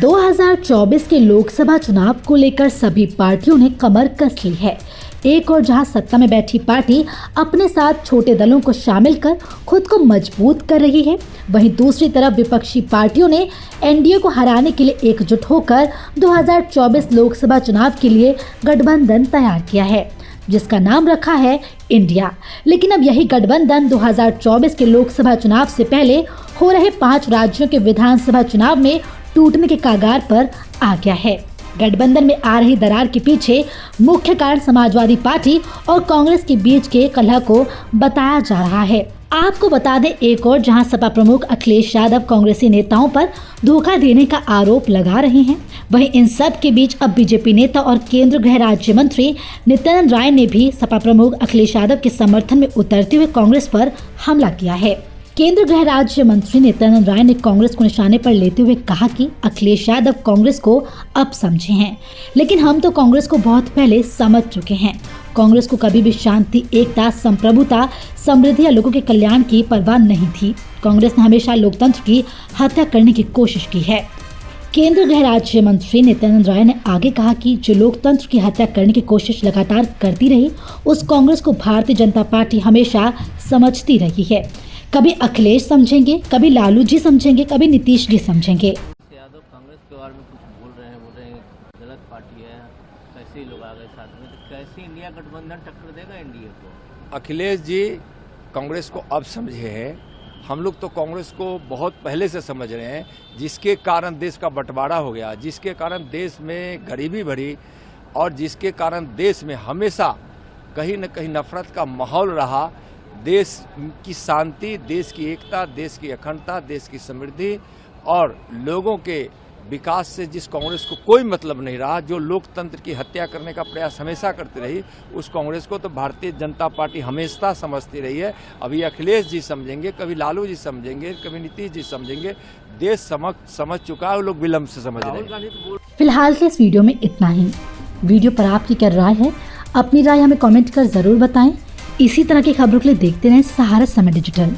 2024 के लोकसभा चुनाव को लेकर सभी पार्टियों ने कमर कस ली है। एक और जहां सत्ता में बैठी पार्टी अपने साथ छोटे दलों को शामिल कर खुद को मजबूत कर रही है, वहीं दूसरी तरफ विपक्षी पार्टियों ने एनडीए को हराने के लिए एकजुट होकर 2024 लोकसभा चुनाव के लिए गठबंधन तैयार किया है, जिसका नाम रखा है इंडिया। लेकिन अब यही गठबंधन 2024 के लोकसभा चुनाव से पहले हो रहे 5 राज्यों के विधानसभा चुनाव में टूटने के कगार पर आ गया है। गठबंधन में आ रही दरार के पीछे मुख्य कारण समाजवादी पार्टी और कांग्रेस के बीच के कलह को बताया जा रहा है। आपको बता दें, एक और जहां सपा प्रमुख अखिलेश यादव कांग्रेसी नेताओं पर धोखा देने का आरोप लगा रहे हैं, वहीं इन सब के बीच अब बीजेपी नेता और केंद्रीय गृह राज्य मंत्री नित्यानंद राय ने भी सपा प्रमुख अखिलेश यादव के समर्थन में उतरते हुए कांग्रेस पर हमला किया है। केंद्रीय गृह राज्य मंत्री नित्यानंद राय ने कांग्रेस को निशाने पर लेते हुए कहा कि अखिलेश यादव कांग्रेस को अब समझे हैं, लेकिन हम तो कांग्रेस को बहुत पहले समझ चुके हैं। कांग्रेस को कभी भी शांति, एकता, संप्रभुता, समृद्धि या लोगों के कल्याण की परवाह नहीं थी। कांग्रेस ने हमेशा लोकतंत्र की हत्या करने की कोशिश की है। केंद्रीय गृह राज्य मंत्री नित्यानंद राय ने आगे कहा कि जो लोकतंत्र की हत्या करने की कोशिश लगातार करती रही, उस कांग्रेस को भारतीय जनता पार्टी हमेशा समझती रही है। कभी अखिलेश समझेंगे, कभी लालू जी समझेंगे, कभी नीतीश जी समझेंगे। यादव कांग्रेस के बारे में कुछ बोल रहे हैं गलत पार्टी है, कैसे लोग आ गए साथ में, तो कैसे इंडिया गठबंधन टक्कर देगा एनडीए को? अखिलेश जी कांग्रेस को अब समझे हैं। हम लोग तो कांग्रेस को बहुत पहले से समझ रहे हैं, जिसके कारण देश का बंटवारा हो गया, जिसके कारण देश में गरीबी बढ़ी और जिसके कारण देश में हमेशा कहीं न कहीं नफरत का माहौल रहा। देश की शांति, देश की एकता, देश की अखंडता, देश की समृद्धि और लोगों के विकास से जिस कांग्रेस को कोई मतलब नहीं रहा, जो लोकतंत्र की हत्या करने का प्रयास हमेशा करती रही, उस कांग्रेस को तो भारतीय जनता पार्टी हमेशा समझती रही है। अभी अखिलेश जी समझेंगे, कभी लालू जी समझेंगे, कभी नीतीश जी समझेंगे। देश समझ चुका है, वो लोग विलंब से समझ रहे हैं। फिलहाल के इस वीडियो में इतना ही। वीडियो पर आपकी क्या राय है? अपनी राय हमें कॉमेंट कर जरूर बताएं। इसी तरह की खबरों के लिए देखते रहें सहारा समय डिजिटल।